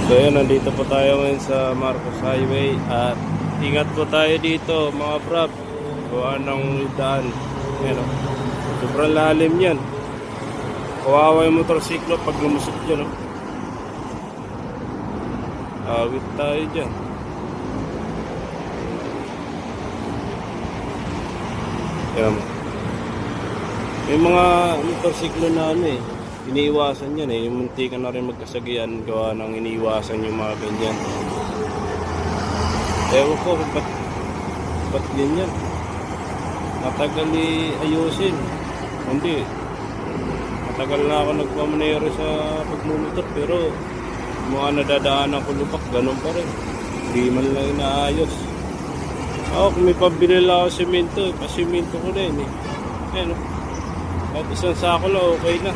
So yun, nandito po tayo ngayon sa Marcos Highway at ingat po tayo dito mga brab. Gawa ng daan. Ayan, oh. Sobrang lalim yan. Kawawa yung motorsiklo pag lumusot dyan. Oh. Awit tayo dyan. Ayan. May mga motorsiklo na ano eh, iniiwasan yan eh. Yung munti ka na rin magkasagian gawa ng iniiwasan yung mga ganyan. Ewan ko kung ba't ganyan. Matagal ayusin. Hindi. Matagal na ako nagmamanero sa pagmumotor pero mga nadadaanan ko lupak, ganun pa rin. Hindi man lang inaayos. Ako kung may pabili lang ako simento, pasiminto ko rin eh. Ayan o. Kahit isang sako lang okay na.